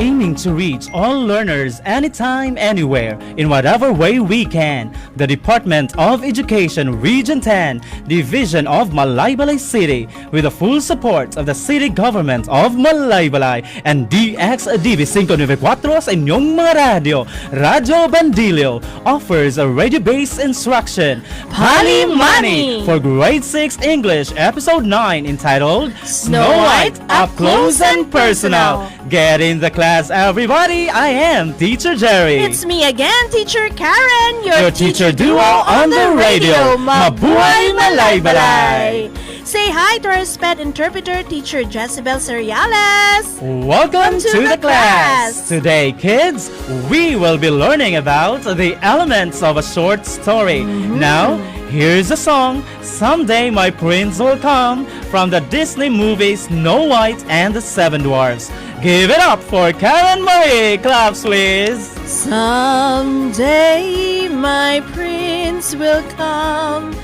aiming to reach all learners anytime, anywhere, in whatever way we can. The Department of Education Region 10, Division of Malaybalay City, with the full support of the City Government of Malaybalay and DXDB 594 sa inyong mga radyo, Radyo Bandilio, offers a radio-based instruction, Pali Money, for Grade 6 English, Episode 9, entitled Snow White Up Close and Personal. Get in the class, everybody. I am Teacher Jerry. It's me again, Teacher Karen, your teacher duo on the radio. Mabuhay Malaybalay! Say hi to our SPED interpreter, Teacher Jezebel Seriales. Welcome to the class. Today, kids, we will be learning about the elements of a short story. Now, here's a song, Someday My Prince Will Come, from the Disney movie Snow White and the Seven Dwarfs. Give it up for Karen Marie. Claps, please. Someday my prince will come.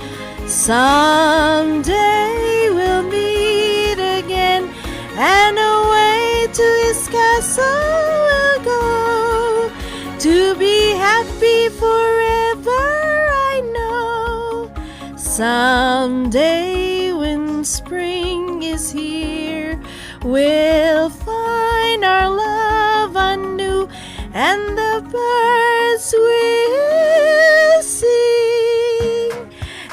Someday we'll meet again, and away to his castle we'll go, to be happy forever, I know. Someday when spring is here, we'll find our love anew, and the birds will sing,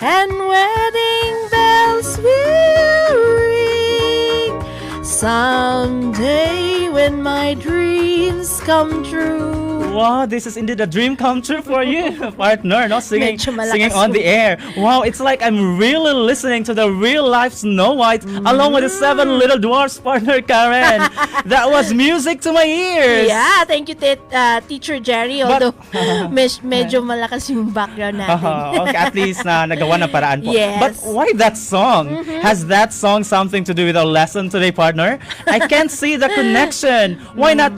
and wedding bells will ring. Someday when my dreams come true. Wow, this is indeed a dream come true for you, partner. No, singing Medyo on the air. Wow, it's like I'm really listening to the real life Snow White along with the seven little dwarfs, partner Karen. That was music to my ears. Yeah, thank you, Teacher Jerry. Although medyo malakas yung background natin. Okay, at least na nagawa ng paraan po. Yes. But why that song? Has that song something to do with our lesson today, partner? I can't see the connection. Why not?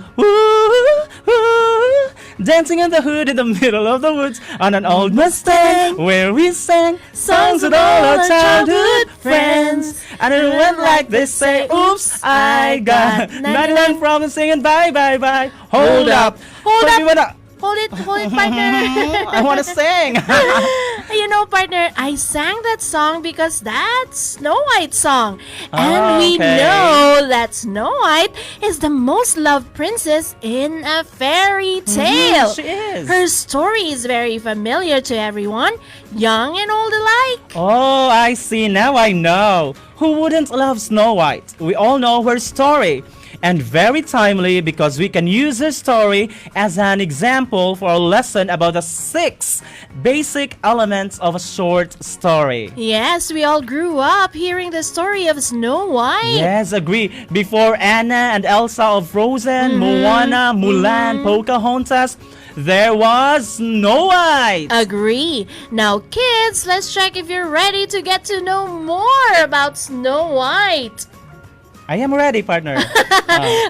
Dancing in the hood in the middle of the woods on an old Mustang, where we sang songs with all our childhood friends. And it went like this, say, oops, I got 99 problems singing bye, bye, bye. Hold up. Hold it, partner. I want to sing. You know, partner, I sang that song because that's Snow White's song. And we know that Snow White is the most loved princess in a fairy tale. She is. Her story is very familiar to everyone, young and old alike. Oh, I see. Now I know. Who wouldn't love Snow White? We all know her story. And very timely because we can use her story as an example for a lesson about the 6 basic elements of a short story. Yes, we all grew up hearing the story of Snow White. Yes, agree. Before Anna and Elsa of Frozen, Moana, Mulan, Pocahontas, there was Snow White. Agree. Now, kids, let's check if you're ready to get to know more about Snow White. I am ready, partner.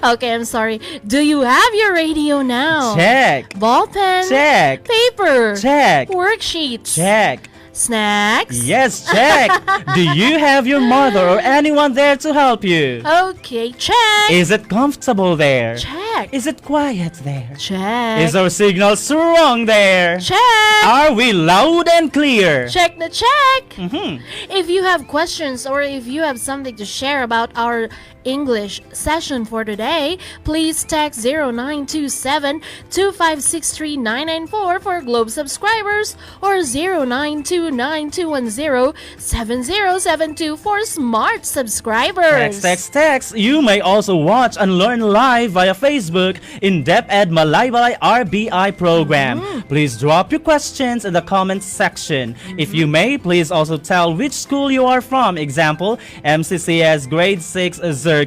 Okay, I'm sorry. Do you have your radio now? Check. Ball pen? Check. Paper? Check. Worksheets? Check. Snacks? Yes, check. Do you have your mother or anyone there to help you? Okay, check. Is it comfortable there? Check. Is it quiet there? Check. Is our signal strong there? Check. Are we loud and clear? Check the check. Mm-hmm. If you have questions or if you have something to share about our English session for today, please text 0927-2563994 for Globe subscribers or 0929-210-7072 for Smart subscribers. Text. You may also watch and learn live via Facebook in DepEd Malaybalay RBI program. Please drop your questions in the comments section. If you may, please also tell which school you are from. Example, MCCS Grade 6 Zircon.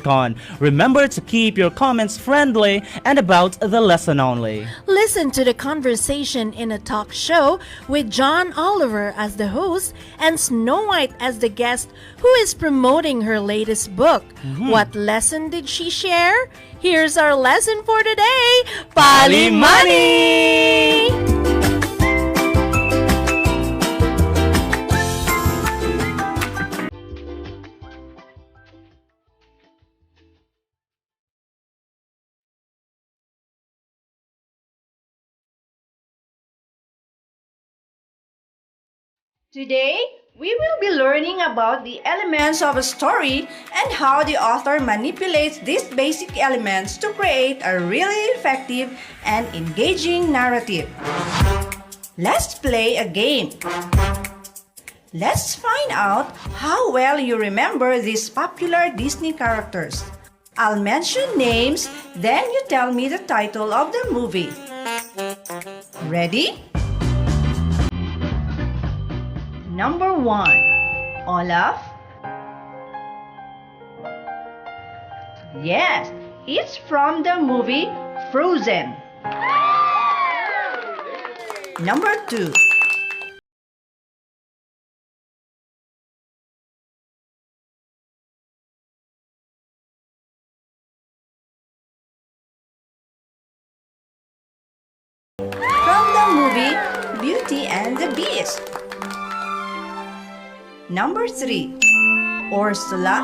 Remember to keep your comments friendly and about the lesson only. Listen to the conversation in a talk show with John Oliver as the host and Snow White as the guest who is promoting her latest book. What lesson did she share? Here's our lesson for today. Pali Money! Today, we will be learning about the elements of a story and how the author manipulates these basic elements to create a really effective and engaging narrative. Let's play a game. Let's find out how well you remember these popular Disney characters. I'll mention names, then you tell me the title of the movie. Ready? Number 1. Olaf. Yes, it's from the movie Frozen. Number 2. From the movie Beauty and the Beast. Number 3. Ursula.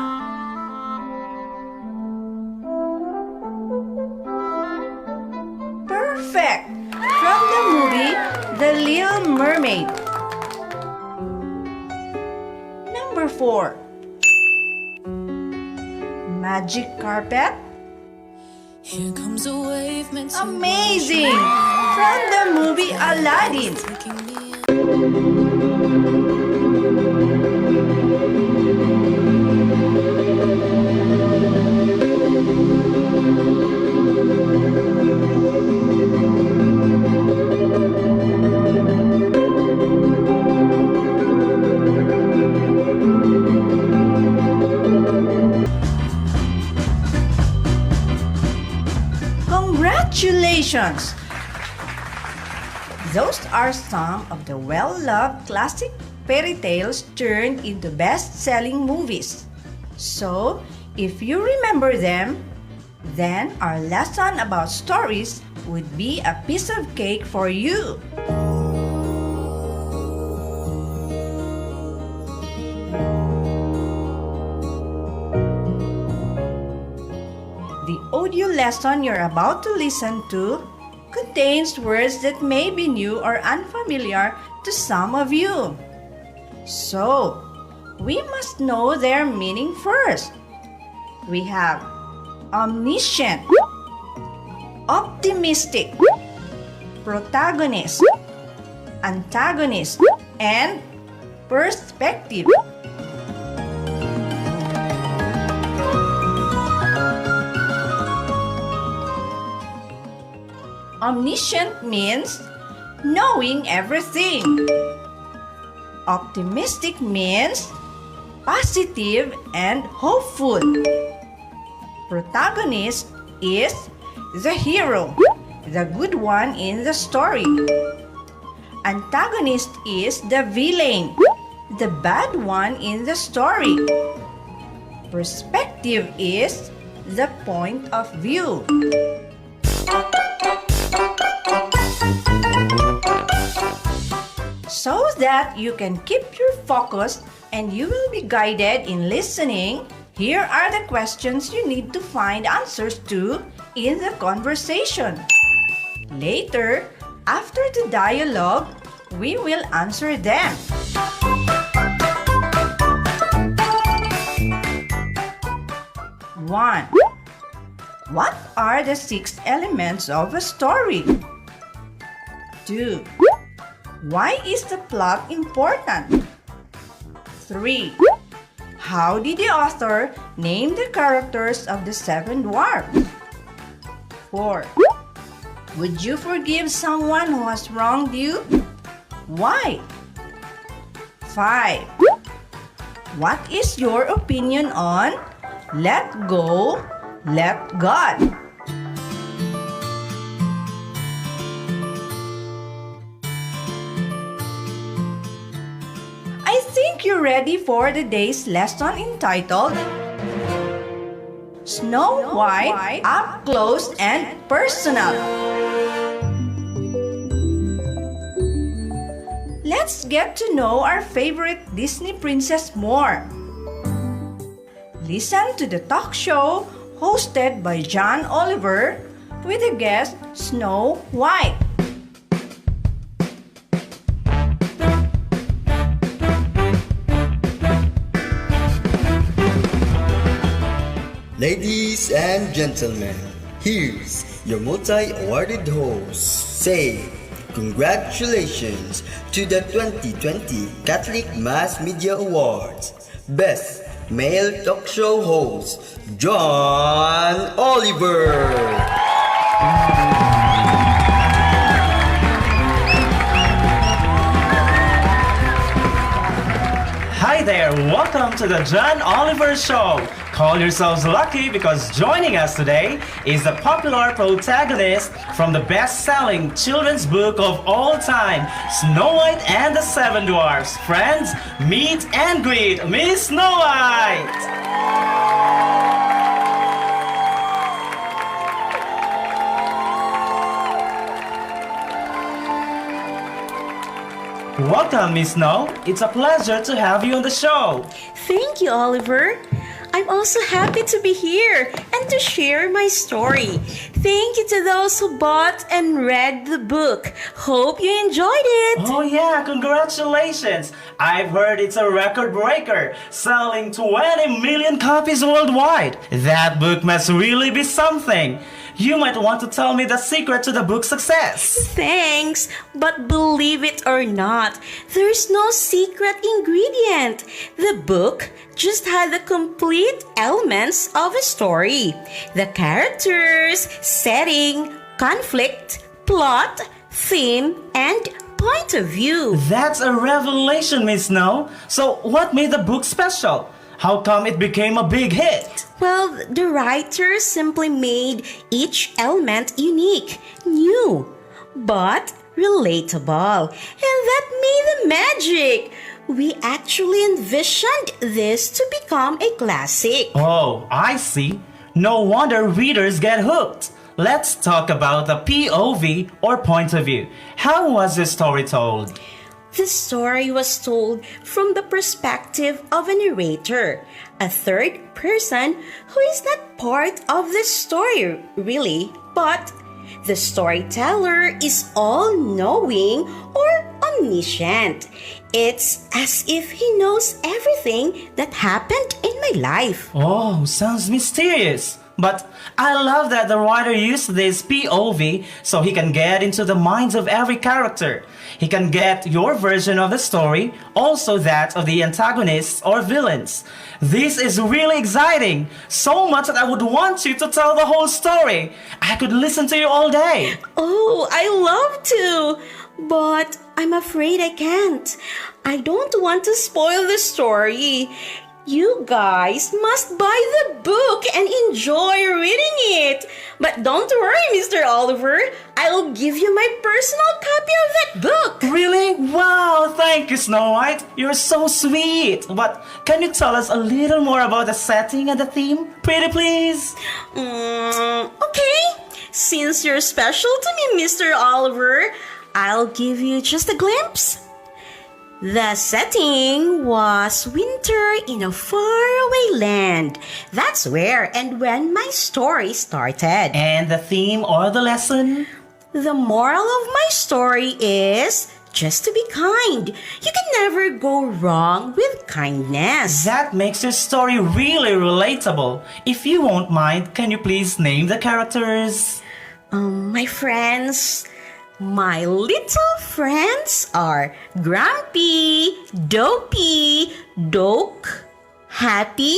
Perfect! From the movie The Little Mermaid. Number 4. Magic Carpet. Here comes a wave meant to Amazing! From the movie Aladdin. taking me Congratulations! Those are some of the well-loved classic fairy tales turned into best-selling movies. So, if you remember them, then our lesson about stories would be a piece of cake for you. The audio lesson you're about to listen to contains words that may be new or unfamiliar to some of you. So, we must know their meaning first. We have omniscient, optimistic, protagonist, antagonist, and perspective. Omniscient means knowing everything. Optimistic means positive and hopeful. Protagonist is the hero, the good one in the story. Antagonist is the villain, the bad one in the story. Perspective is the point of view. So that you can keep your focus and you will be guided in listening, here are the questions you need to find answers to in the conversation. Later, after the dialogue, we will answer them. One. What are the 6 elements of a story? 2. Why is the plot important? 3. How did the author name the characters of the 7 dwarfs? 4. Would you forgive someone who has wronged you? Why? 5. What is your opinion on let go, let God? I think you're ready for the day's lesson entitled Snow White Up Close and Personal. Let's get to know our favorite Disney princess more. Listen to the talk show hosted by John Oliver with the guest Snow White. Ladies and gentlemen, here's your multi-awarded host. Say congratulations to the 2020 Catholic Mass Media Awards. Best Male Talk Show Host, John Oliver. Hi there, welcome to the John Oliver Show. Call yourselves lucky because joining us today is the popular protagonist from the best-selling children's book of all time, Snow White and the Seven Dwarfs. Friends, meet and greet Miss Snow White. Welcome, Miss Snow. It's a pleasure to have you on the show. Thank you, Oliver. I'm also happy to be here and to share my story. Thank you to those who bought and read the book. Hope you enjoyed it. Oh yeah, congratulations. I've heard it's a record breaker, selling 20 million copies worldwide. That book must really be something. You might want to tell me the secret to the book's success. Thanks, but believe it or not, there's no secret ingredient. The book just had the complete elements of a story. The characters, setting, conflict, plot, theme, and point of view. That's a revelation, Miss Snow. So what made the book special? How come it became a big hit? Well, the writer simply made each element unique, new, but relatable. And that made the magic. We actually envisioned this to become a classic. Oh, I see. No wonder readers get hooked. Let's talk about the POV or point of view. How was the story told? The story was told from the perspective of a narrator, a third person who is not part of the story, really, but the storyteller is all-knowing or omniscient. It's as if he knows everything that happened in my life. Oh, sounds mysterious. But I love that the writer used this POV so he can get into the minds of every character. He can get your version of the story, also that of the antagonists or villains. This is really exciting, so much that I would want you to tell the whole story. I could listen to you all day. Oh, I love to, but I'm afraid I can't. I don't want to spoil the story. You guys must buy the book and enjoy reading it. But don't worry, Mr. Oliver. I'll give you my personal copy of that book. Really? Wow, thank you, Snow White. You're so sweet. But can you tell us a little more about the setting and the theme? Pretty please. Okay. Since you're special to me, Mr. Oliver, I'll give you just a glimpse. The setting was winter in a faraway land. That's where and when my story started. And the theme or the lesson? The moral of my story is just to be kind. You can never go wrong with kindness. That makes your story really relatable. If you won't mind, can you please name the characters? My friends... My little friends are Grumpy, Dopey, Doke, Happy,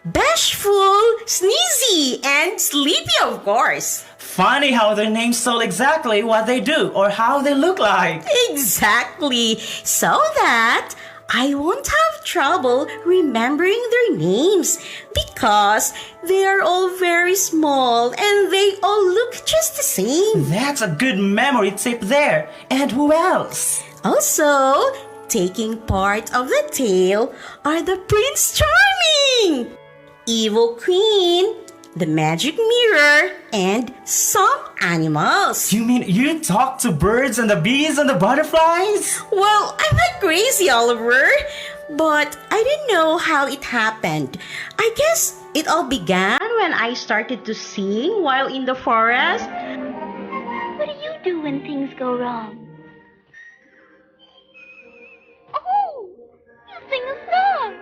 Bashful, Sneezy, and Sleepy, of course. Funny how their names tell exactly what they do or how they look like. Exactly. So that I won't have trouble remembering their names because they are all very small and they all look just the same. That's a good memory tip there. And who else? Also, taking part of the tale are the Prince Charming, Evil Queen, the Magic Mirror, and some animals. You mean you talk to birds and the bees and the butterflies? Well, I'm not crazy, Oliver, but I didn't know how it happened. I guess it all began when I started to sing while in the forest. What do you do when things go wrong? Oh, you sing a song.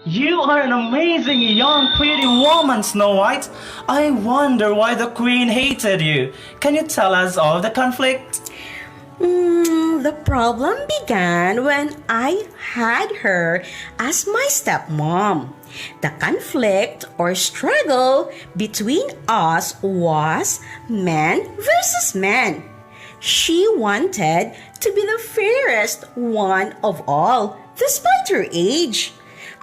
You are an amazing young pretty woman, Snow White. I wonder why the queen hated you. Can you tell us all the conflict? The problem began when I had her as my stepmom. The conflict or struggle between us was man versus man. She wanted to be the fairest one of all, despite her age.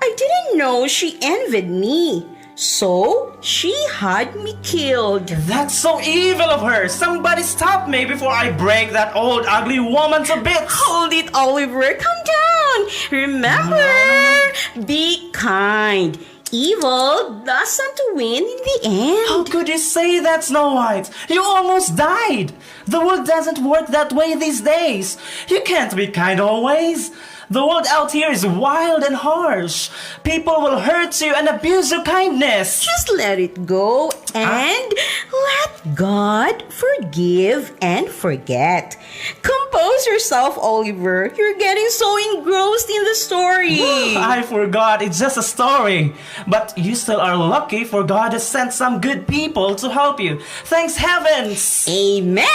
I didn't know she envied me, so she had me killed. That's so evil of her. Somebody stop me before I break that old ugly woman to bits. Hold it, Oliver. Calm down. Remember, be kind. Evil doesn't win in the end. How could you say that, Snow White? You almost died. The world doesn't work that way these days. You can't be kind always. The world out here is wild and harsh. People will hurt you and abuse your kindness. Just let it go and let God forgive and forget. Compose yourself, Oliver. You're getting so engrossed in the story. I forgot, it's just a story. But you still are lucky for God has sent some good people to help you. Thanks heavens! Amen.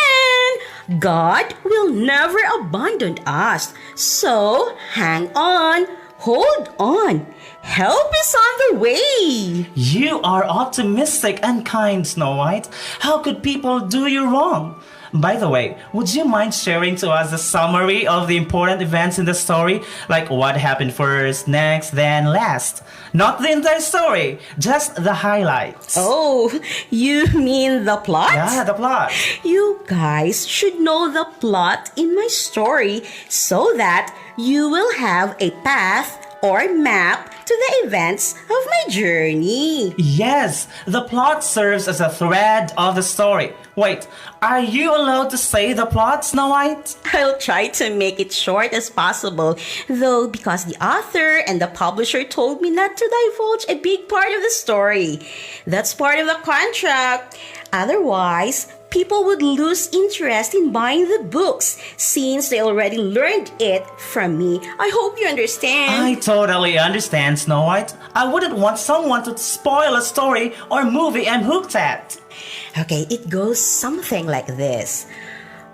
God will never abandon us. So hang on, hold on. Help is on the way. You are optimistic and kind, Snow White. How could people do you wrong? By the way, would you mind sharing to us a summary of the important events in the story? Like what happened first, next, then last? Not the entire story, just the highlights. Oh, you mean the plot? Yeah, the plot. You guys should know the plot in my story so that you will have a path or map to the events of my journey. Yes, the plot serves as a thread of the story. Wait, are you allowed to say the plot, Snow White? I'll try to make it short as possible, though because the author and the publisher told me not to divulge a big part of the story. That's part of the contract. Otherwise, people would lose interest in buying the books since they already learned it from me. I hope you understand. I totally understand, Snow White. I wouldn't want someone to spoil a story or movie I'm hooked at. Okay, it goes something like this.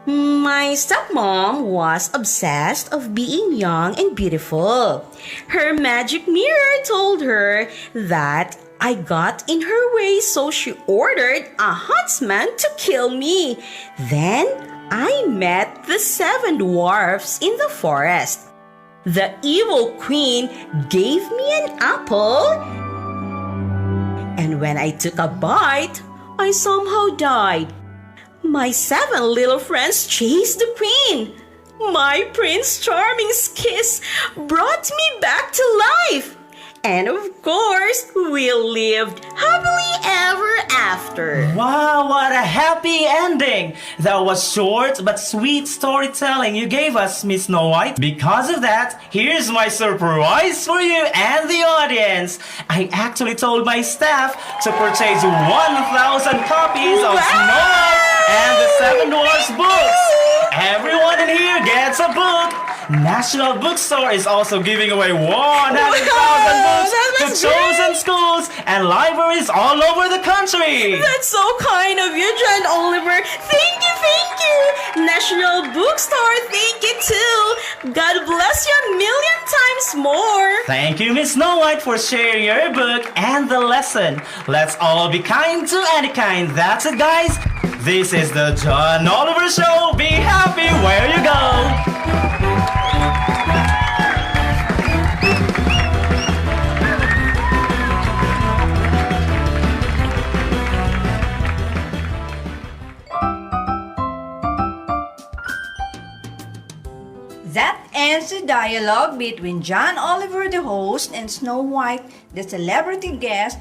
My stepmom was obsessed of being young and beautiful. Her magic mirror told her that I got in her way, so she ordered a huntsman to kill me. Then I met the 7 dwarfs in the forest. The evil queen gave me an apple, and when I took a bite, I somehow died. My 7 little friends chased the queen. My Prince Charming's kiss brought me back to life. And of course, we lived happily ever after. Wow, what a happy ending! That was short but sweet storytelling you gave us, Miss Snow White. Because of that, here's my surprise for you and the audience. I actually told my staff to purchase 1,000 copies of Snow White and the 7 Dwarfs books. Everyone in here gets a book. National Bookstore is also giving away 100,000 books to chosen schools and libraries all over the country. That's so kind of you, John Oliver. Thank you, thank you. National Bookstore, thank you too. God bless you a million times more. Thank you, Miss Snow White, for sharing your book and the lesson. Let's all be kind to any kind. That's it, guys. This is the John Oliver Show. Be happy where you go. That ends the dialogue between John Oliver, the host, and Snow White, the celebrity guest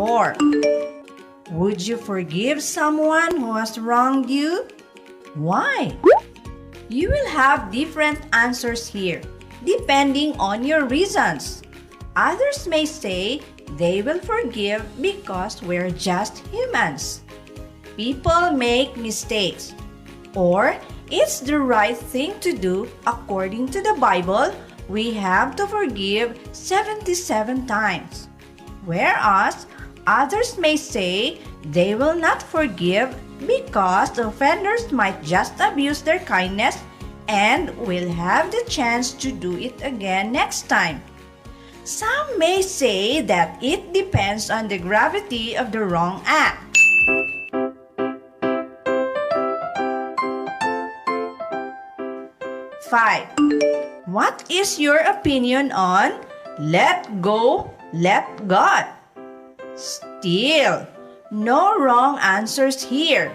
4. Would you forgive someone who has wronged you? Why? You will have different answers here, depending on your reasons. Others may say they will forgive because we're just humans. People make mistakes, or it's the right thing to do according to the Bible. We have to forgive 77 times. Whereas others may say they will not forgive because the offenders might just abuse their kindness and will have the chance to do it again next time. Some may say that it depends on the gravity of the wrong act. Five. What is your opinion on let go, let God? Still, no wrong answers here.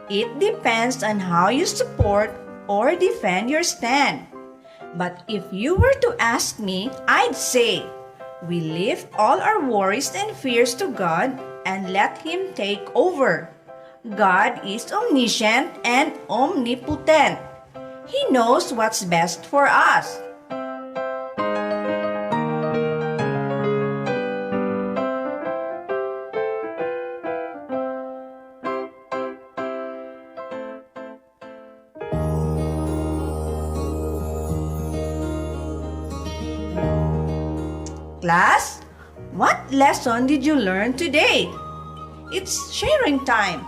It depends on how you support or defend your stand. But if you were to ask me, I'd say, we lift all our worries and fears to God and let Him take over. God is omniscient and omnipotent. He knows what's best for us. Class, what lesson did you learn today? It's sharing time.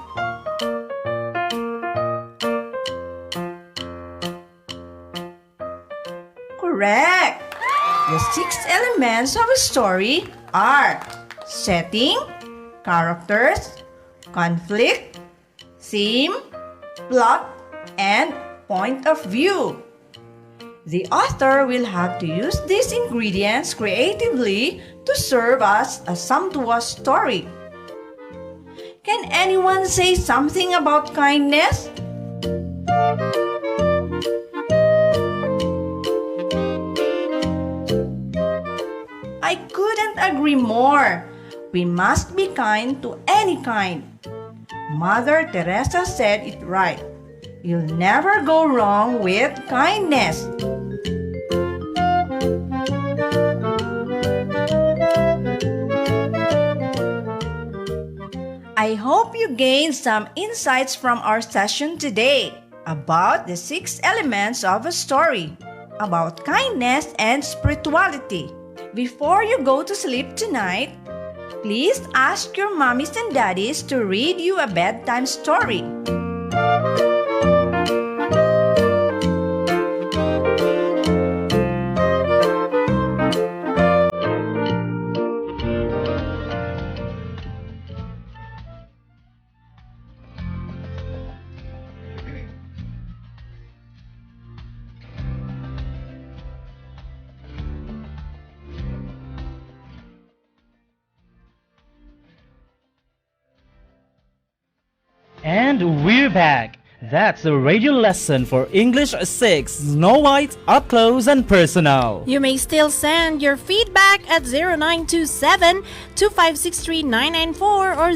Correct! The 6 elements of a story are setting, characters, conflict, theme, plot, and point of view. The author will have to use these ingredients creatively to serve us a sumptuous story. Can anyone say something about kindness? I couldn't agree more. We must be kind to any kind. Mother Teresa said it right. You'll never go wrong with kindness. I hope you gained some insights from our session today about the 6 elements of a story, about kindness and spirituality. Before you go to sleep tonight, please ask your mommies and daddies to read you a bedtime story. And we're back. That's the radio lesson for English 6, Snow White, Up Close and Personal. You may still send your feedback at 0927-2563-994 or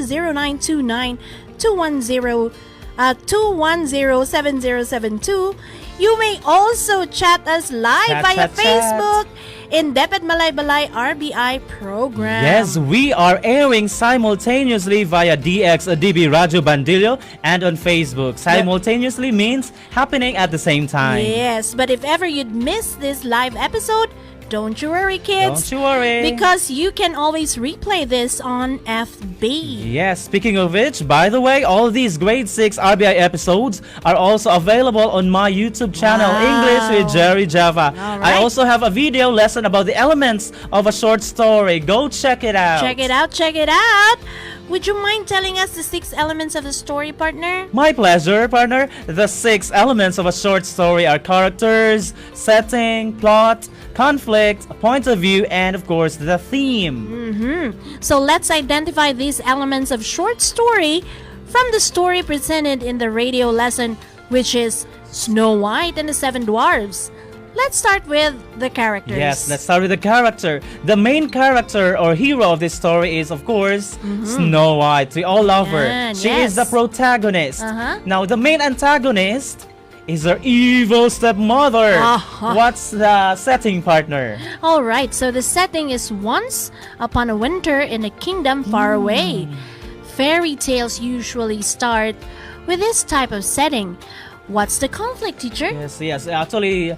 0929-210-7072. You may also chat us live via Facebook in Deped Malaybalay RBI program. Yes, we are airing simultaneously via DXDB Radio Bandillo and on Facebook. Simultaneously means happening at the same time. Yes, but if ever you'd miss this live episode, don't you worry, kids. Don't you worry. Because you can always replay this on FB. Yes, speaking of which, by the way, all these grade 6 RBI episodes are also available on my YouTube channel, Wow. English with Jerry Java. All I right. also have a video lesson about the elements of a short story. Go check it out. Check it out, check it out. Would you mind telling us the 6 elements of the story, partner? My pleasure, partner. The 6 elements of a short story are characters, setting, plot, conflict, point of view, and of course the theme. So let's identify these elements of short story from the story presented in the radio lesson, which is Snow White and the 7 Dwarfs. Let's start with the characters. Yes, let's start with the character. The main character or hero of this story is, of course, Snow White. We all love her. Yan, She yes. is the protagonist. Uh-huh. Now, the main antagonist is her evil stepmother. Uh-huh. What's the setting, partner? All right, so the setting is once upon a winter in a kingdom far away. Fairy tales usually start with this type of setting. What's the conflict, teacher? Yes. Actually,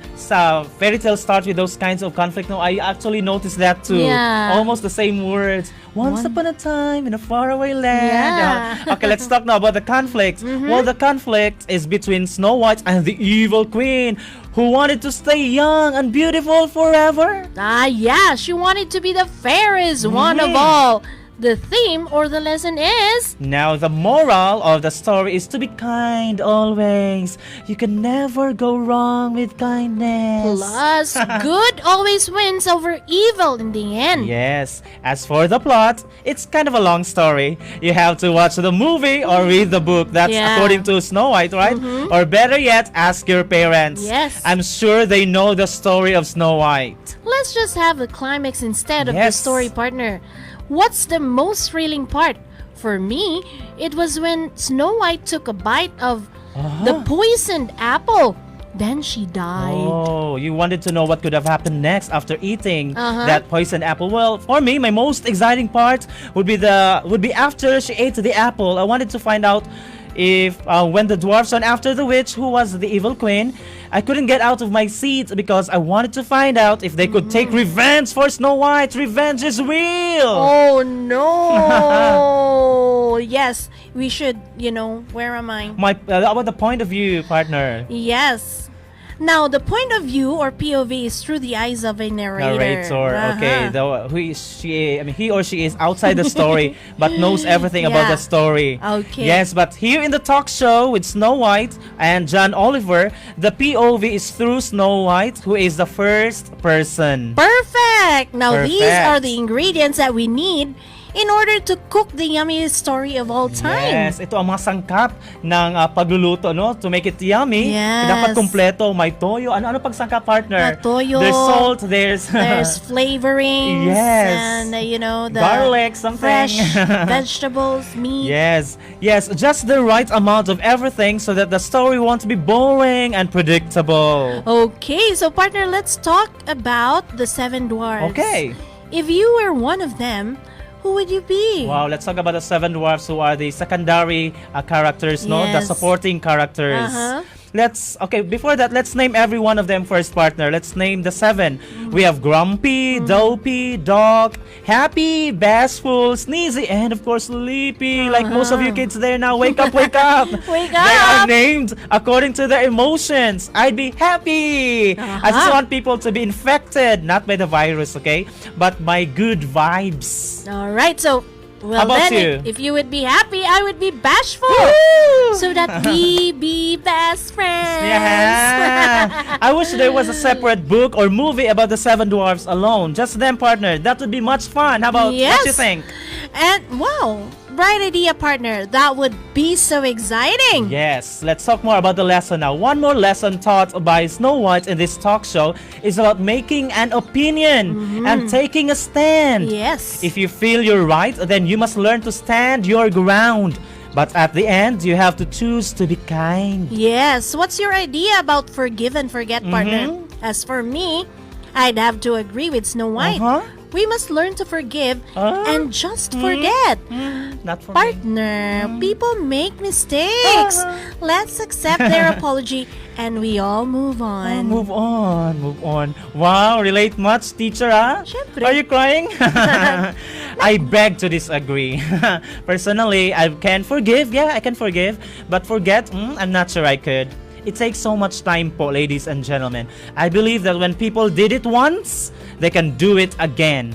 fairy tales start with those kinds of conflict. No, I actually noticed that too. Yeah. Almost the same words. Once upon a time in a faraway land. Yeah. Okay, let's talk now about the conflict. Well, the conflict is between Snow White and the evil queen who wanted to stay young and beautiful forever. Yeah, she wanted to be the fairest one of all. The theme or the lesson is... Now, the moral of the story is to be kind always. You can never go wrong with kindness. Plus, good always wins over evil in the end. Yes. As for the plot, it's kind of a long story. You have to watch the movie or read the book. That's Yeah. according to Snow White, right? Or better yet, ask your parents. Yes. I'm sure they know the story of Snow White. Let's just have the climax instead of the Yes. story, partner. What's the most thrilling part? For me, it was when Snow White took a bite of the poisoned apple. Then she died. Oh, you wanted to know what could have happened next after eating that poisoned apple. Well, for me, my most exciting part would be after she ate the apple. I wanted to find out if when the dwarfs went after the witch, who was the evil queen, I couldn't get out of my seat because I wanted to find out if they could take revenge for Snow White. Revenge is real. Oh no! Yes, we should, where am I? About the point of view, partner. Yes. Now, the point of view or POV is through the eyes of a narrator. Okay. He or she is outside the story but knows everything about Yeah. the story. Okay. Yes, but here in the talk show with Snow White and John Oliver, the POV is through Snow White, who is the first person. Perfect! Now, these Perfect. are the ingredients that we need in order to cook the yummiest story of all time. Yes, ito ang mga sangkap ng pagluluto, no? To make it yummy, Yes. dapat kompleto. May toyo. Ano pagsangkap, partner? Toyo. There's salt, there's There's flavorings. Yes. And, the garlic, something. fresh vegetables, meat. Yes, just the right amount of everything so that the story won't be boring and predictable. Okay, so partner, let's talk about the seven dwarfs. Okay. If you were one of them, who would you be? Wow, let's talk about the seven dwarfs who are the secondary characters, no? The Yes. supporting characters. Uh-huh. Before that, let's name every one of them first, partner. Let's name the seven. We have Grumpy, Dopey, Dog, Happy, Bashful, Sneezy, and of course, Sleepy. Like most of you kids there now, wake up, wake up. Wake They are up. named according to their emotions. I'd be happy. I just want people to be infected, not by the virus, okay? But by good vibes. All right, so well How about then, you? if you would be happy, I would be bashful, so that we be best friends. Yeah. I wish there was a separate book or movie about the seven dwarfs alone. Just them, partner. That would be much fun. How about what you Yes. think? And wow, bright idea, partner. That would be so exciting. Yes, let's talk more about the lesson now. One more lesson taught by Snow White in this talk show is about making an opinion and taking a stand. Yes. If you feel you're right, then you must learn to stand your ground. But at the end, you have to choose to be kind. Yes. What's your idea about forgive and forget, partner? As for me, I'd have to agree with Snow White. We must learn to forgive and just forget. Not for me. Partner, people make mistakes. Let's accept their apology and we all move on. Move on. Wow, relate much, teacher, ah? Syempre. Are you crying? I beg to disagree. Personally, I can forgive. Yeah, I can forgive. But forget, I'm not sure I could. It takes so much time po, ladies and gentlemen. I believe that when people did it once, they can do it again.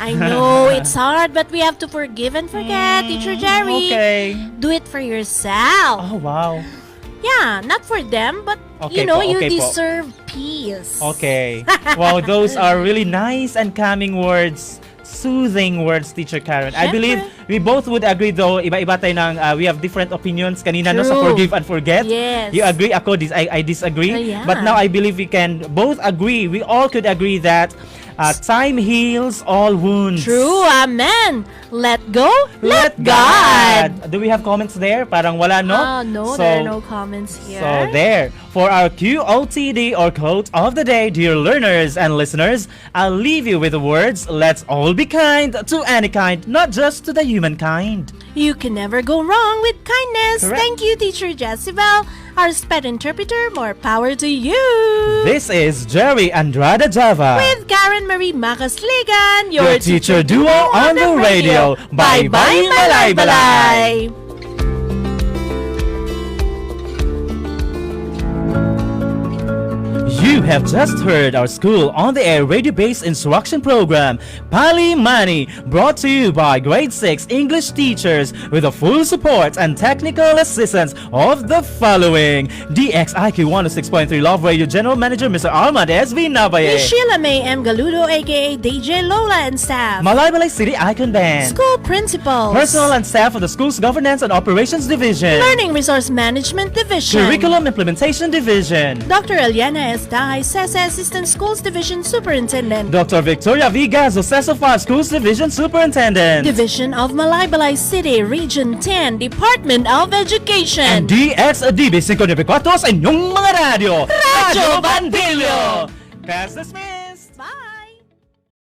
I know it's hard, but we have to forgive and forget, Teacher Jerry. Okay. Do it for yourself. Oh, wow. Yeah, not for them, but Okay you po, you okay po. deserve peace. Okay. Wow, those are really nice and calming words soothing words, Teacher Karen. I Syempre. believe we both would agree though, iba-iba tayo ng, we have different opinions kanina no, sa True. forgive and forget. Yes. You agree, ako, I disagree. Yeah. But now I believe we can both agree, we all could agree that time heals all wounds. True, amen. Let go, Let God. Do we have comments there? Parang wala, no? No, So- there are no comments here. So there, for our QOTD or quote of the day, dear learners and listeners, I'll leave you with the words, let's all be kind to any kind, not just to the humankind. You can never go wrong with kindness. Correct. Thank you, Teacher Jezebel, our SPED interpreter. More power to you. This is Jerry Andrada Java. With Karen Marie Macasligan, your Your teacher duo on the radio. Bye-bye, balay, balay. You have just heard our school on the air radio-based instruction program, Pali Mani, brought to you by grade 6 English teachers with the full support and technical assistance of the following: DXIQ 106.3 Love Radio General Manager Mr. Armand S.V. Navaye, Miss Sheila May M. Galudo, aka DJ Lola, and staff. Malaybalay City Icon Band, School principals. personnel and staff of the school's Governance and Operations Division, Learning Resource Management Division. Curriculum Implementation Division, Dr. Eliana S. Dai, SESA Assistant Schools Division Superintendent. Dr. Victoria V. Gazo, CESO 5 Schools Division Superintendent, Division of Malaybalay City, Region 10, Department of Education. and DXDB 594 sa inyong mga radyo, Radyo Bandilyo! Pass the Smith!